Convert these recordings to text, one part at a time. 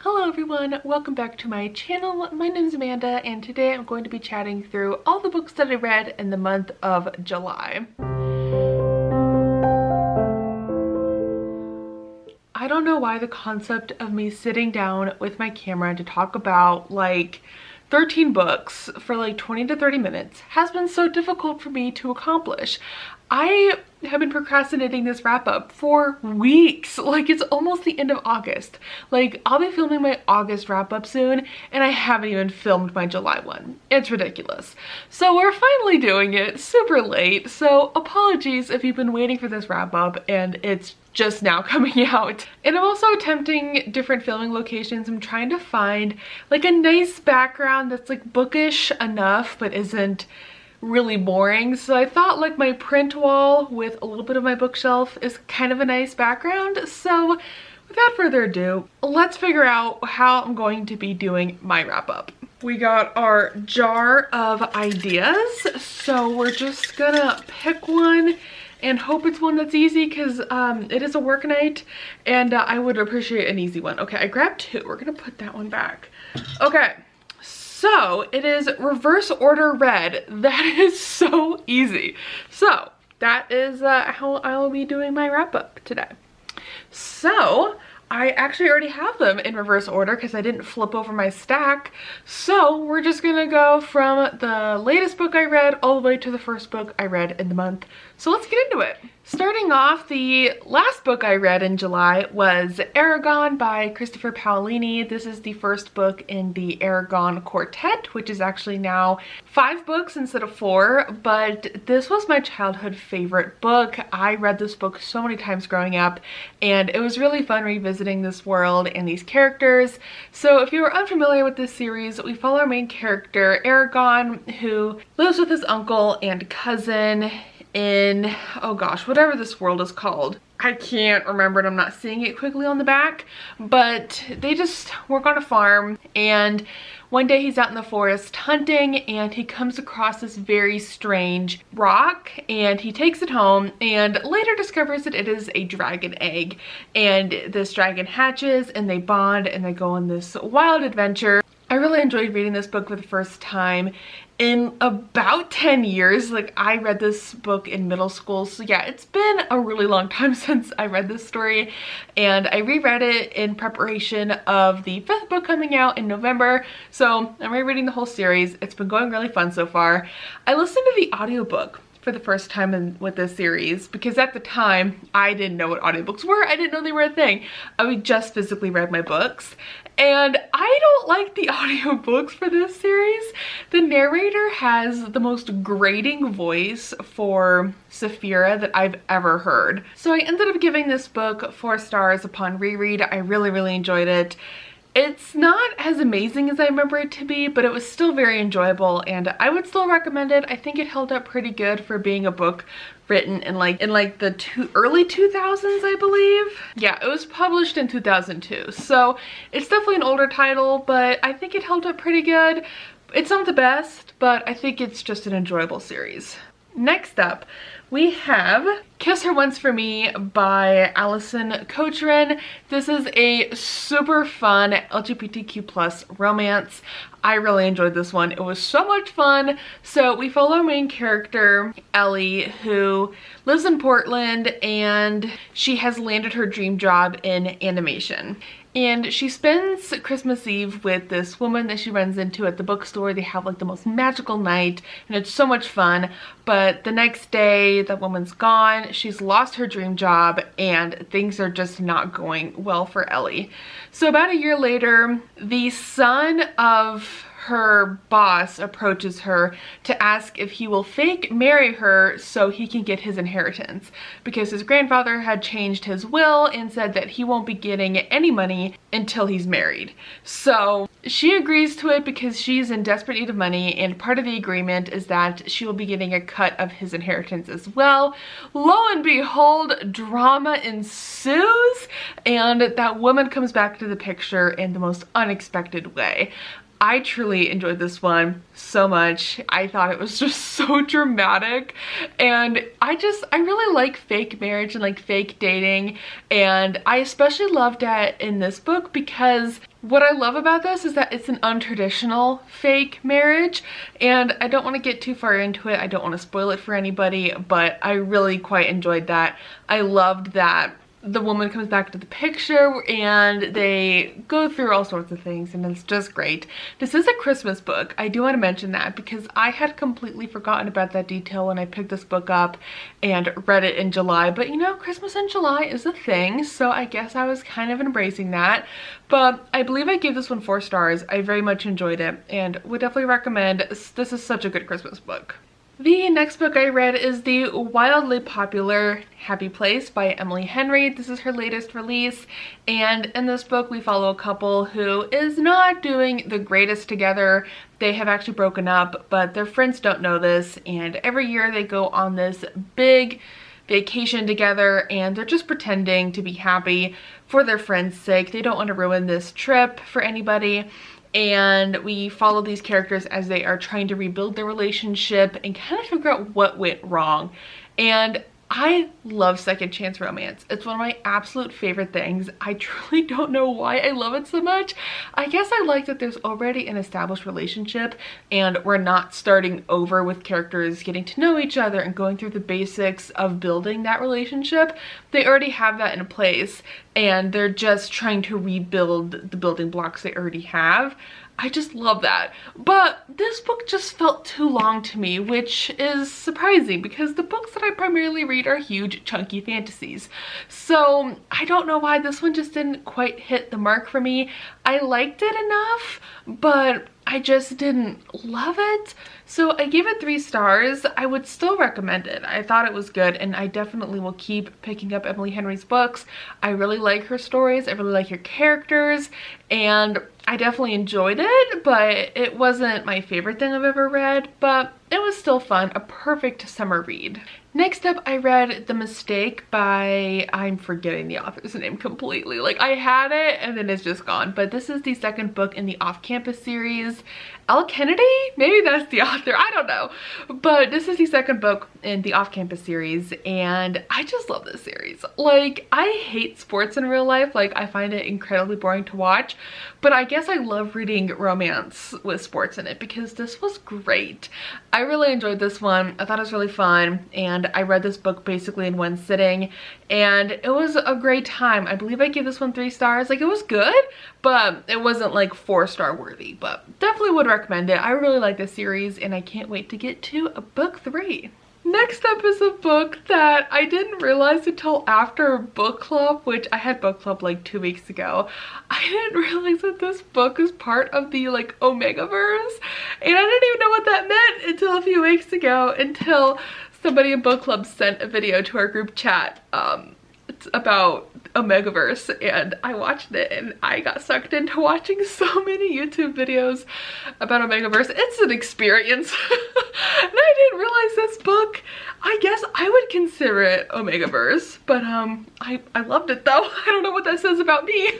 Hello everyone, welcome back to my channel. My name is Amanda and today I'm going to be chatting through all the books that I read in the month of July. I don't know why the concept of me sitting down with my camera to talk about like 13 books for like 20 to 30 minutes has been so difficult for me to accomplish. I have been procrastinating this wrap up for weeks. Like, it's almost the end of August. Like, I'll be filming my August wrap up soon and I haven't even filmed my July one. It's ridiculous. So we're finally doing it super late. So apologies if you've been waiting for this wrap up and it's just now coming out. And I'm also attempting different filming locations. I'm trying to find like a nice background that's like bookish enough but isn't really boring. So I thought like my print wall with a little bit of my bookshelf is kind of a nice background. So without further ado, let's figure out how I'm going to be doing my wrap up. We got our jar of ideas. So we're just gonna pick one and hope it's one that's easy because it is a work night and I would appreciate an easy one. Okay, I grabbed two. We're gonna put that one back. Okay. So it is reverse order red. That is so easy. So that is how I will be doing my wrap up today. So I actually already have them in reverse order because I didn't flip over my stack. So we're just gonna go from the latest book I read all the way to the first book I read in the month. So let's get into it. Starting off, the last book I read in July was Aragon by Christopher Paolini. This is the first book in the Aragon Quartet, which is actually now 5 books instead of 4, but this was my childhood favorite book. I read this book so many times growing up, and it was really fun revisiting this world and these characters. So if you are unfamiliar with this series, we follow our main character, Aragon, who lives with his uncle and cousin in, oh gosh, whatever this world is called. I can't remember it. I'm not seeing it quickly on the back, but they just work on a farm, and one day he's out in the forest hunting and he comes across this very strange rock and he takes it home and later discovers that it is a dragon egg, and this dragon hatches and they bond and they go on this wild adventure. I really enjoyed reading this book for the first time in about 10 years. Like, I read this book in middle school, so yeah, it's been a really long time since I read this story, and I reread it in preparation of the 5th book coming out in November. So I'm rereading the whole series. It's been going really fun so far. I listened to the audiobook for the first time with this series because at the time I didn't know what audiobooks were. I didn't know they were a thing. I just physically read my books, and I don't like the audiobooks for this series. The narrator has the most grating voice for Saphira that I've ever heard. So I ended up giving this book 4 stars upon reread. I really enjoyed it. It's not as amazing as I remember it to be, but it was still very enjoyable and I would still recommend it. I think it held up pretty good for being a book written in like the early 2000s, I believe. Yeah, it was published in 2002. So it's definitely an older title, but I think it held up pretty good. It's not the best, but I think it's just an enjoyable series. Next up, we have Kiss Her Once for Me by Allison Cochran. This is a super fun LGBTQ+ romance. I really enjoyed this one. It was so much fun. So we follow our main character, Ellie, who lives in Portland and she has landed her dream job in animation. And she spends Christmas Eve with this woman that she runs into at the bookstore. They have like the most magical night and it's so much fun. But the next day, that woman's gone. She's lost her dream job and things are just not going well for Ellie. So about a year later, the son of her boss approaches her to ask if he will fake marry her so he can get his inheritance, because his grandfather had changed his will and said that he won't be getting any money until he's married. So she agrees to it because she's in desperate need of money, and part of the agreement is that she will be getting a cut of his inheritance as well. Lo and behold, drama ensues and that woman comes back to the picture in the most unexpected way. I truly enjoyed this one so much. I thought it was just so dramatic, and I really like fake marriage and like fake dating, and I especially loved it in this book because what I love about this is that it's an untraditional fake marriage, and I don't want to get too far into it. I don't want to spoil it for anybody, but I really quite enjoyed that. I loved that the woman comes back to the picture and they go through all sorts of things, and it's just great. This is a Christmas book. I do want to mention that because I had completely forgotten about that detail when I picked this book up and read it in July. But you know, Christmas in July is a thing, so I guess I was kind of embracing that. But I believe I gave this one 4 stars. I very much enjoyed it and would definitely recommend. This is such a good Christmas book. The next book I read is the wildly popular Happy Place by Emily Henry. This is her latest release, and in this book we follow a couple who is not doing the greatest together. They have actually broken up, but their friends don't know this, and every year they go on this big vacation together and they're just pretending to be happy for their friends' sake. They don't want to ruin this trip for anybody. And we follow these characters as they are trying to rebuild their relationship and kind of figure out what went wrong. And I love second chance romance. It's one of my absolute favorite things. I truly don't know why I love it so much. I guess I like that there's already an established relationship and we're not starting over with characters getting to know each other and going through the basics of building that relationship. They already have that in place and they're just trying to rebuild the building blocks they already have. I just love that. But this book just felt too long to me, which is surprising because the books that I primarily read are huge, chunky fantasies. So I don't know why this one just didn't quite hit the mark for me. I liked it enough, but I just didn't love it. So I gave it 3 stars. I would still recommend it. I thought it was good, and I definitely will keep picking up Emily Henry's books. I really like her stories. I really like her characters, and I definitely enjoyed it, but it wasn't my favorite thing I've ever read, but it was still fun. A perfect summer read. Next up, I read The Mistake by, I'm forgetting the author's name completely. Like, I had it and then it's just gone. But this is the second book in the Off-Campus series. L. Kennedy? Maybe that's the author. I don't know. But this is the second book in the Off-Campus series, and I just love this series. Like, I hate sports in real life. Like, I find it incredibly boring to watch. But I guess I love reading romance with sports in it because this was great. I really enjoyed this one. I thought it was really fun, and I read this book basically in one sitting, and it was a great time. I believe I gave this one 3 stars. Like, it was good, but it wasn't like 4-star worthy, but definitely would recommend it. I really like this series, and I can't wait to get to book 3. Next up is a book that I didn't realize until after book club, which I had book club like 2 weeks ago. I didn't realize that this book is part of the like Omegaverse, and I didn't even know what that meant until a few weeks ago, until somebody in book club sent a video to our group chat. It's about Omegaverse, and I watched it and I got sucked into watching so many YouTube videos about Omegaverse. It's an experience. And I didn't realize this book, I guess I would consider it Omegaverse, but I loved it though. I don't know what that says about me.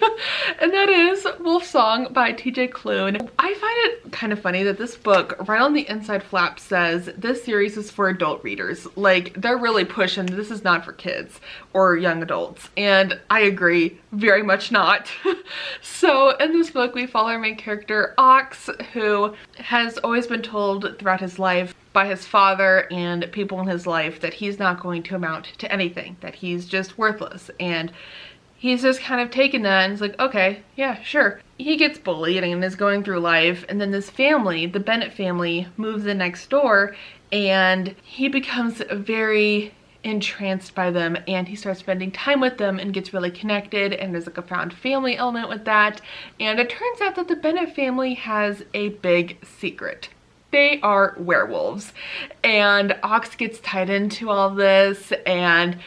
And that is Wolf Song by TJ Klune. I find it kind of funny that this book, right on the inside flap, says this series is for adult readers. Like, they're really pushing this is not for kids or young adults, and I agree, very much not. So in this book we follow our main character Ox, who has always been told throughout his life by his father and people in his life that he's not going to amount to anything, that he's just worthless, and he's just kind of taken that and is like, okay, yeah, sure. He gets bullied and is going through life, and then this family, the Bennett family, moves in next door, and he becomes very entranced by them, and he starts spending time with them and gets really connected, and there's like a found family element with that. And it turns out that the Bennett family has a big secret. They are werewolves, and Ox gets tied into all this, and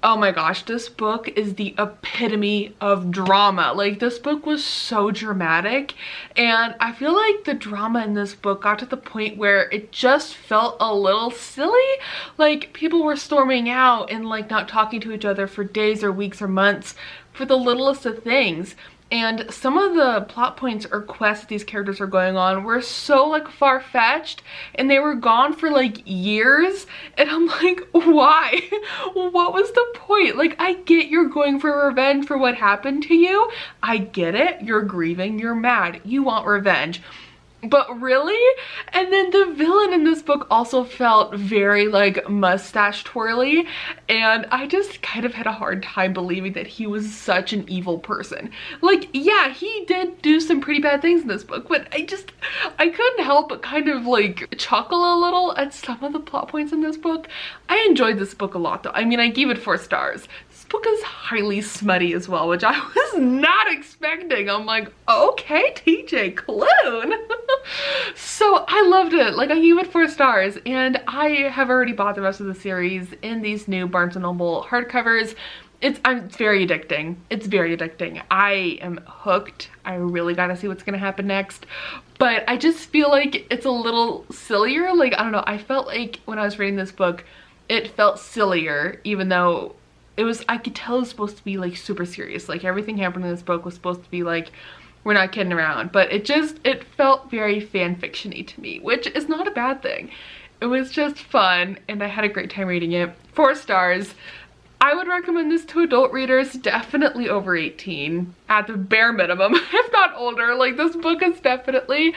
oh my gosh, this book is the epitome of drama. Like, this book was so dramatic, and I feel like the drama in this book got to the point where it just felt a little silly. Like, people were storming out and like not talking to each other for days or weeks or months for the littlest of things. and some of the plot points or quests that these characters are going on were so like far-fetched, and they were gone for like years, and I'm like, why? What was the point? Like, I get you're going for revenge for what happened to you. I get it. You're grieving, you're mad, you want revenge. But really? And then the villain in this book also felt very like mustache twirly, and I just kind of had a hard time believing that he was such an evil person. Like, yeah, he did do some pretty bad things in this book, but I couldn't help but kind of like chuckle a little at some of the plot points in this book. I enjoyed this book a lot though. I mean, I gave it 4 stars. This book is highly smutty as well, which I was not expecting. I'm like, okay, TJ Klune. So I loved it. Like, I gave it 4 stars, and I have already bought the rest of the series in these new Barnes & Noble hardcovers. It's very addicting. It's very addicting. I am hooked. I really gotta see what's gonna happen next. But I just feel like it's a little sillier. Like, I don't know. I felt like when I was reading this book, it felt sillier, even though it was, I could tell it was supposed to be like super serious. Like, everything happening in this book was supposed to be like, we're not kidding around, but it felt very fan fiction-y to me, which is not a bad thing. It was just fun, and I had a great time reading it. 4 stars. I would recommend this to adult readers, definitely over 18, at the bare minimum, if not older. Like, this book is definitely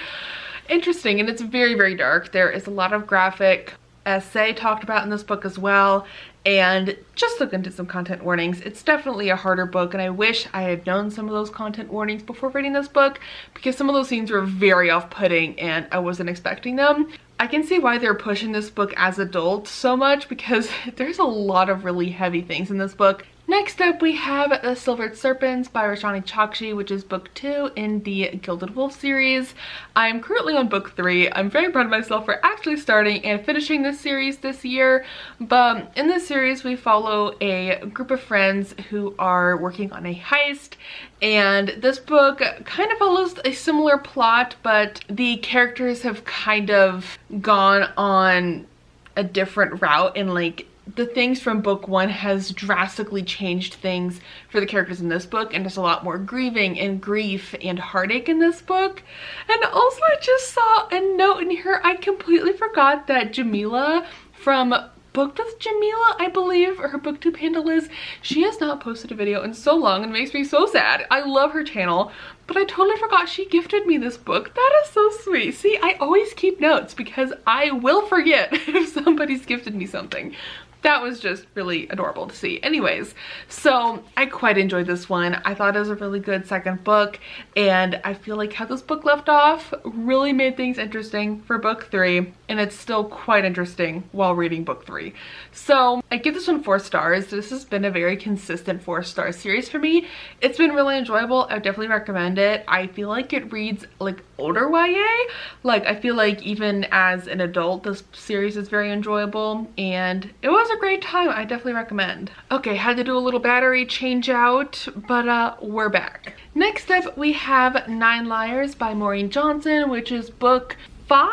interesting, and it's very, very dark. There is a lot of graphic essay talked about in this book as well, and just look into some content warnings. It's definitely a harder book, and I wish I had known some of those content warnings before reading this book, because some of those scenes were very off-putting and I wasn't expecting them. I can see why they're pushing this book as adults so much, because there's a lot of really heavy things in this book. Next up, we have The Silvered Serpents by Rashani Chokshi, which is book 2 in the Gilded Wolf series. I'm currently on book 3. I'm very proud of myself for actually starting and finishing this series this year. But in this series, we follow a group of friends who are working on a heist. And this book kind of follows a similar plot, but the characters have kind of gone on a different route, and like, the things from book 1 has drastically changed things for the characters in this book, and there's a lot more grieving and grief and heartache in this book. And also, I just saw a note in here. I completely forgot that Jamila from Booked with Jamila, I believe, or her booktube handle is, she has not posted a video in so long, and it makes me so sad. I love her channel, but I totally forgot she gifted me this book. That is so sweet. See, I always keep notes because I will forget if somebody's gifted me something. That was just really adorable to see. Anyways, so I quite enjoyed this one. I thought it was a really good second book, and I feel like how this book left off really made things interesting for book 3, and it's still quite interesting while reading book 3. So I give this one 4 stars. This has been a very consistent 4-star series for me. It's been really enjoyable. I would definitely recommend it. I feel like it reads like older YA. Like, I feel like even as an adult, this series is very enjoyable, and it was a great time. I definitely recommend. Okay, had to do a little battery change out, but we're back. Next up, we have 9 Liars by Maureen Johnson, which is book 4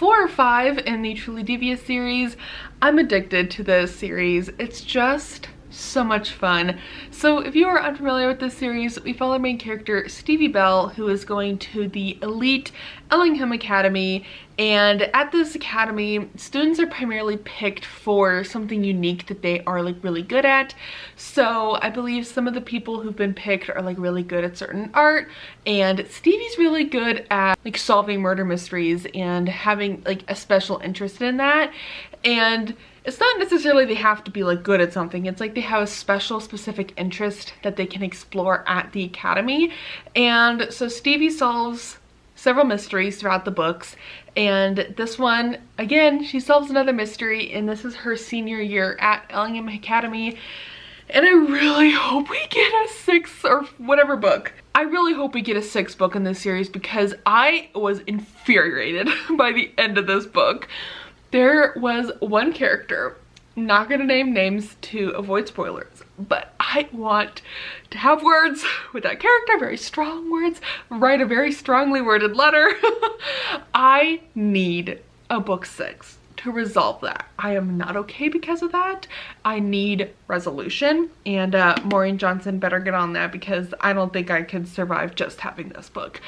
or 5 in the Truly Devious series. I'm addicted to this series. It's just so much fun. So if you are unfamiliar with this series, we follow main character Stevie Bell, who is going to the elite Ellingham Academy, and at this academy, students are primarily picked for something unique that they are like really good at. So I believe some of the people who've been picked are like really good at certain art, and Stevie's really good at like solving murder mysteries and having like a special interest in that. And it's not necessarily they have to be like good at something. It's like they have a special specific interest that they can explore at the academy. And so Stevie solves several mysteries throughout the books, and this one, again, she solves another mystery, and this is her senior year at Ellingham Academy. And I really hope we get a 6th or whatever book. I really hope we get a 6th book in this series, because I was infuriated by the end of this book. There was one character, not gonna name names to avoid spoilers, but I want to have words with that character, very strong words, write a very strongly worded letter. I need a book 6 to resolve that. I am not okay because of that. I need resolution, and Maureen Johnson better get on that, because I don't think I could survive just having this book.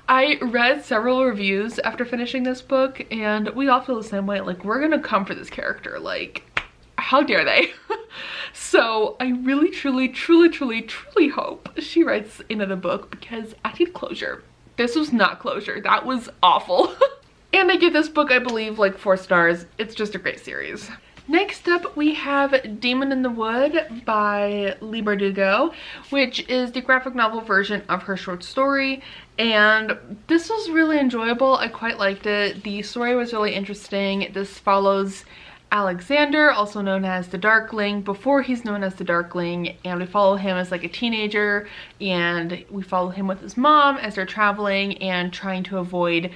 I read several reviews after finishing this book, and we all feel the same way. Like, we're gonna come for this character. Like, how dare they? So I really, truly hope she writes another book, because I need closure. This was not closure. That was awful. And I give this book, I believe, like 4 stars. It's just a great series. Next up, we have Demon in the Wood by Leigh Bardugo, which is the graphic novel version of her short story. And this was really enjoyable. I quite liked it. The story was really interesting. This follows Alexander, also known as the Darkling, before he's known as the Darkling, and we follow him as like a teenager, and we follow him with his mom as they're traveling and trying to avoid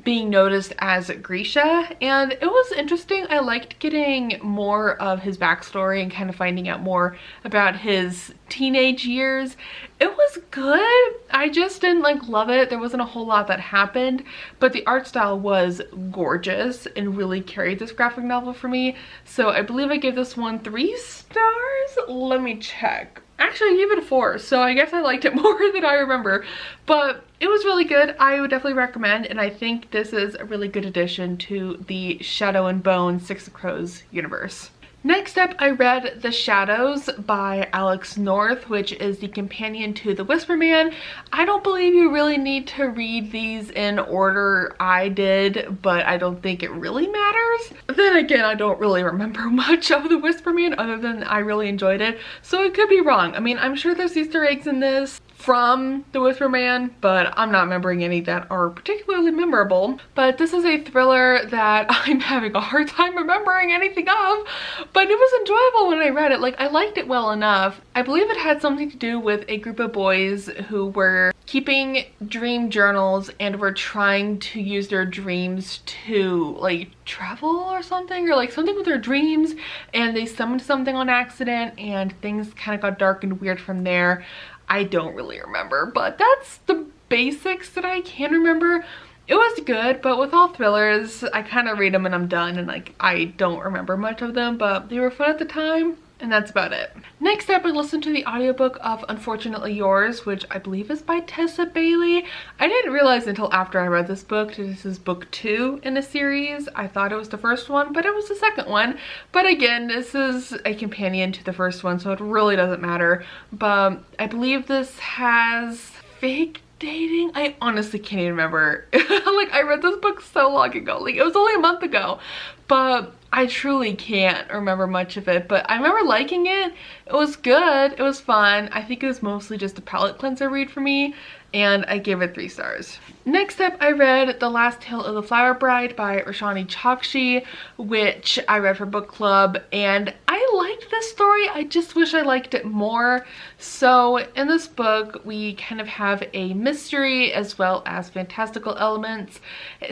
being noticed as Grisha. And it was interesting. I liked getting more of his backstory and kind of finding out more about his teenage years. It was good. I just didn't like love it. There wasn't a whole lot that happened, but the art style was gorgeous and really carried this graphic novel for me. So I believe I gave this one 3 stars. Let me check. Actually, I gave it a 4, so I guess I liked it more than I remember, but it was really good. I would definitely recommend, and I think this is a really good addition to the Shadow and Bone Six of Crows universe. Next up, I read The Shadows by Alex North, which is the companion to The Whisper Man. I don't believe you really need to read these in order I did, but I don't think it really matters. Then again, I don't really remember much of The Whisper Man other than I really enjoyed it, so it could be wrong. I mean, I'm sure there's Easter eggs in this from The Whisper Man, but I'm not remembering any that are particularly memorable. But this is a thriller that I'm having a hard time remembering anything of, but it was enjoyable when I read it. Like, I liked it well enough. I believe it had something to do with a group of boys who were keeping dream journals and were trying to use their dreams to like travel or something, or like something with their dreams, and they summoned something on accident and things kind of got dark and weird from there. I don't really remember, but that's the basics that I can remember. It was good, but with all thrillers, I kind of read them and I'm done, and like I don't remember much of them, but they were fun at the time, and that's about it. Next up, I listened to the audiobook of Unfortunately Yours, which I believe is by Tessa Bailey. I didn't realize until after I read this book that this is book 2 in a series. I thought it was the first one, but it was the second one. But again, this is a companion to the first one, so it really doesn't matter. But I believe this has fake dating. I honestly can't even remember. Like, I read this book so long ago. Like, it was only a month ago, but I truly can't remember much of it. But I remember liking it. It was good. It was fun. I think it was mostly just a palate cleanser read for me, and I gave it 3 stars. Next up, I read The Last Tale of the Flower Bride by Roshani Chokshi, which I read for book club, and I liked this story. I just wish I liked it more. So in this book, we kind of have a mystery as well as fantastical elements.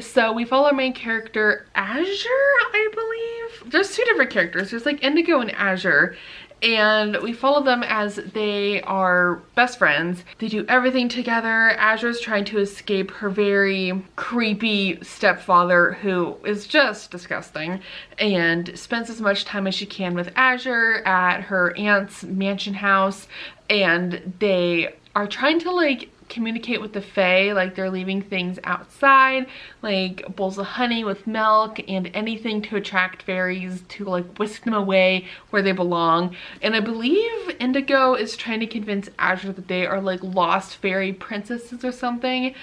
So we follow our main character, Azure, I believe. There's 2 different characters. There's like Indigo and Azure. And we follow them as they are best friends. They do everything together. Azure's trying to escape her very creepy stepfather, who is just disgusting, and spends as much time as she can with Azure at her aunt's mansion house. And they are trying to like communicate with the fae, like they're leaving things outside, like bowls of honey with milk and anything to attract fairies to like whisk them away where they belong. And I believe Indigo is trying to convince Azure that they are like lost fairy princesses or something.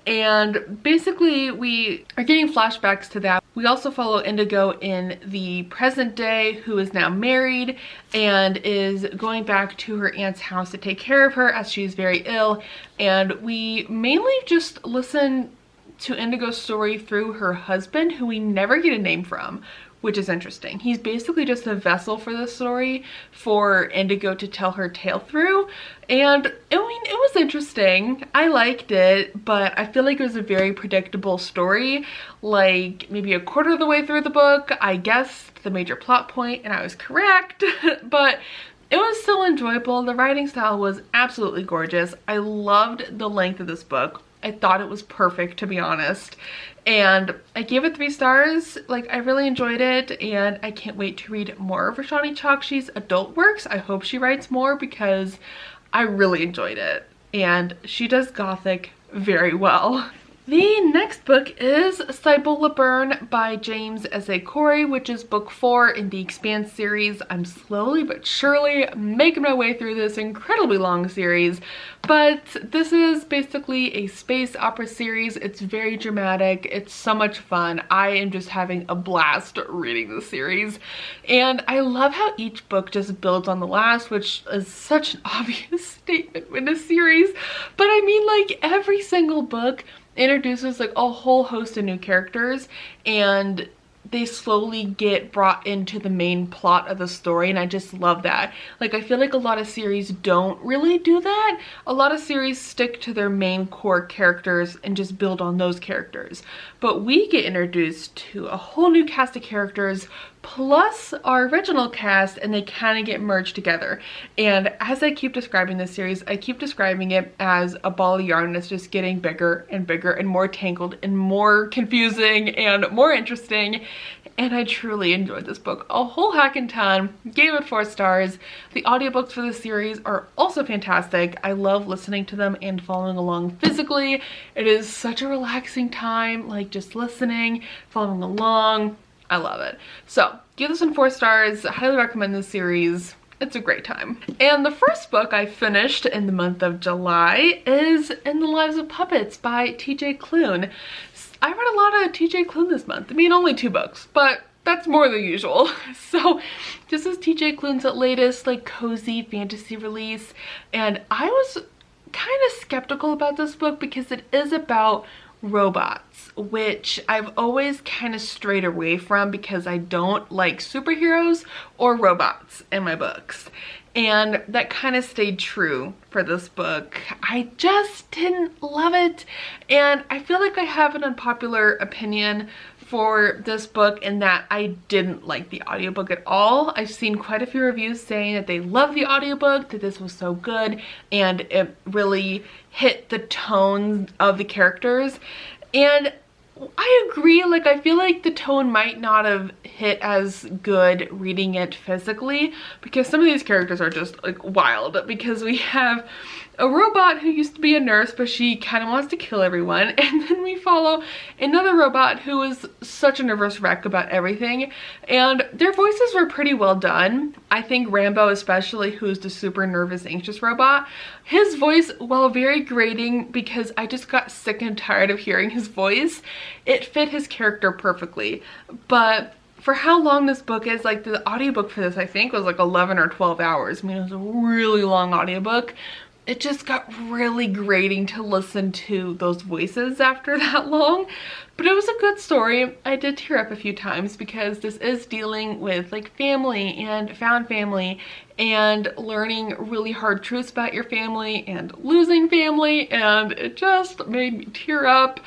And basically we are getting flashbacks to that. We also follow Indigo in the present day, who is now married and is going back to her aunt's house to take care of her as she's very ill. And we mainly just listen to Indigo's story through her husband, who we never get a name from, which is interesting. He's basically just a vessel for the story for Indigo to tell her tale through. And I mean, it was interesting. I liked it, but I feel like it was a very predictable story. Like maybe a quarter of the way through the book, I guessed the major plot point and I was correct, but it was still enjoyable. The writing style was absolutely gorgeous. I loved the length of this book. I thought it was perfect, to be honest. And I gave it 3 stars. Like, I really enjoyed it, and I can't wait to read more of Roshani Chakshi's adult works. I hope she writes more because I really enjoyed it, and she does gothic very well. The next book is Cibola Burn by James S.A. Corey, which is book 4 in the Expanse series. I'm slowly but surely making my way through this incredibly long series, but this is basically a space opera series. It's very dramatic. It's so much fun. I am just having a blast reading this series, and I love how each book just builds on the last, which is such an obvious statement in a series, but I mean, like, every single book introduces like a whole host of new characters, and they slowly get brought into the main plot of the story, and I just love that. Like, I feel like a lot of series don't really do that. A lot of series stick to their main core characters and just build on those characters, but we get introduced to a whole new cast of characters plus our original cast, and they kind of get merged together. And as I keep describing this series, I keep describing it as a ball of yarn that's just getting bigger and bigger and more tangled and more confusing and more interesting. And I truly enjoyed this book a whole hackin' ton. Gave it 4 stars. The audiobooks for this series are also fantastic. I love listening to them and following along physically. It is such a relaxing time, like just listening, following along. I love it. So give this one 4 stars. I highly recommend this series. It's a great time. And the first book I finished in the month of July is In the Lives of Puppets by TJ Klune. I read a lot of TJ Klune this month. I mean, only 2 books, but that's more than usual. So this is TJ Klune's latest like cozy fantasy release, and I was kind of skeptical about this book because it is about robots, which I've always kind of strayed away from because I don't like superheroes or robots in my books. And that kind of stayed true for this book. I just didn't love it, and I feel like I have an unpopular opinion for this book in that I didn't like the audiobook at all. I've seen quite a few reviews saying that they love the audiobook, that this was so good, and it really hit the tone of the characters. And I agree, like, I feel like the tone might not have hit as good reading it physically because some of these characters are just like wild, because we have a robot who used to be a nurse, but she kind of wants to kill everyone, and then we follow another robot who is such a nervous wreck about everything, and their voices were pretty well done. I think Rambo especially, who's the super nervous, anxious robot, his voice, while very grating because I just got sick and tired of hearing his voice, it fit his character perfectly. But for how long this book is, like the audiobook for this I think was like 11 or 12 hours. I mean, it was a really long audiobook. It just got really grating to listen to those voices after that long, but it was a good story. I did tear up a few times because this is dealing with like family and found family and learning really hard truths about your family and losing family, and it just made me tear up.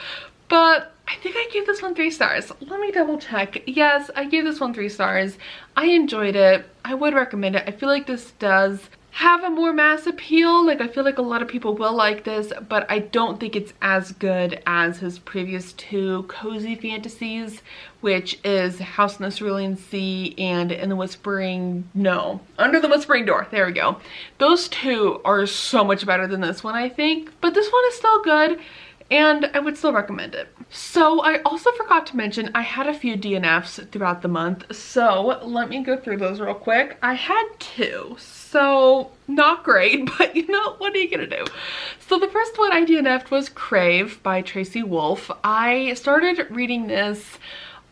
But I think I gave this one 3 stars. Let me double check. Yes, I gave this one 3 stars. I enjoyed it. I would recommend it. I feel like this does have a more mass appeal. Like, I feel like a lot of people will like this, but I don't think it's as good as his previous 2 cozy fantasies, which is House in the Cerulean Sea and In the Whispering, no, Under the Whispering Door. There we go. Those 2 are so much better than this one, I think, but this one is still good, and I would still recommend it. So I also forgot to mention I had a few DNFs throughout the month, so let me go through those real quick. I had 2, so not great, but you know, what are you gonna do? So the first one I DNF'd was Crave by Tracy Wolff. I started reading this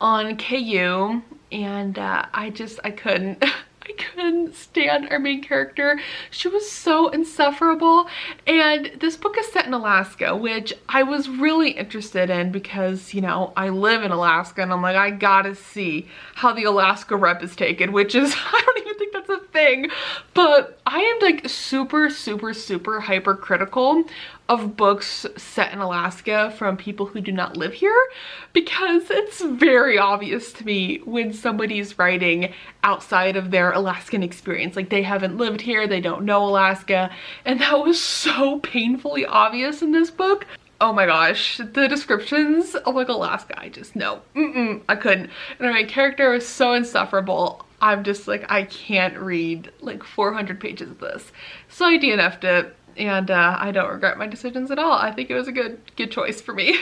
on KU, and I couldn't. I couldn't stand our main character. She was so insufferable, and this book is set in Alaska, which I was really interested in because, you know, I live in Alaska, and I'm like, I gotta see how the Alaska rep is taken, which is, I don't even think that's a thing, but I am like super hypercritical of books set in Alaska from people who do not live here, because it's very obvious to me when somebody's writing outside of their Alaskan experience. Like, they haven't lived here, they don't know Alaska, and that was so painfully obvious in this book. Oh my gosh, the descriptions of like Alaska, I just, no, I couldn't. And my character was so insufferable. I'm just like, I can't read like 400 pages of this. So I DNF'd it, and I don't regret my decisions at all. I think it was a good choice for me.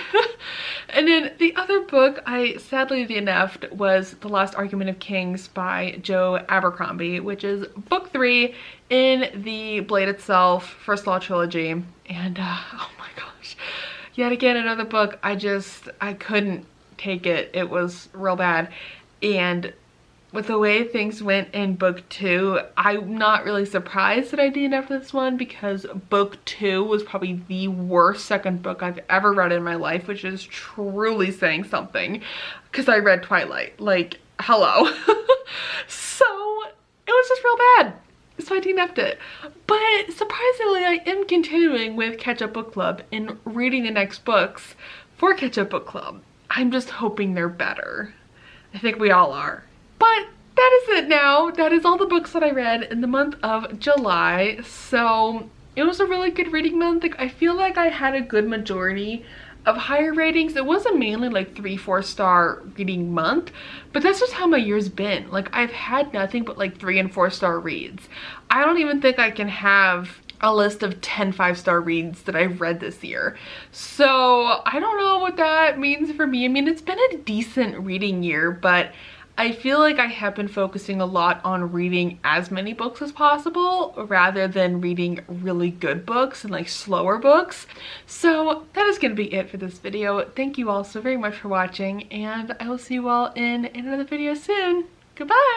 And then the other book I sadly DNF'd was The Last Argument of Kings by Joe Abercrombie, which is book 3 in the Blade Itself First Law trilogy. And oh my gosh, yet again another book I couldn't take it. It was real bad. And with the way things went in book 2, I'm not really surprised that I DNF'd this one, because book 2 was probably the worst second book I've ever read in my life, which is truly saying something, because I read Twilight. Like, hello. So it was just real bad. So I DNF'd it. But surprisingly, I am continuing with Catch Up Book Club and reading the next books for Catch Up Book Club. I'm just hoping they're better. I think we all are. But that is it now. That is all the books that I read in the month of July. So it was a really good reading month. Like, I feel like I had a good majority of higher ratings. It wasn't mainly like 3-4 star reading month, but that's just how my year's been. Like, I've had nothing but like 3 and 4 star reads. I don't even think I can have a list of 10 5-star reads that I've read this year. So I don't know what that means for me. I mean, it's been a decent reading year, but I feel like I have been focusing a lot on reading as many books as possible rather than reading really good books and like slower books. So that is going to be it for this video. Thank you all so very much for watching, and I will see you all in another video soon. Goodbye!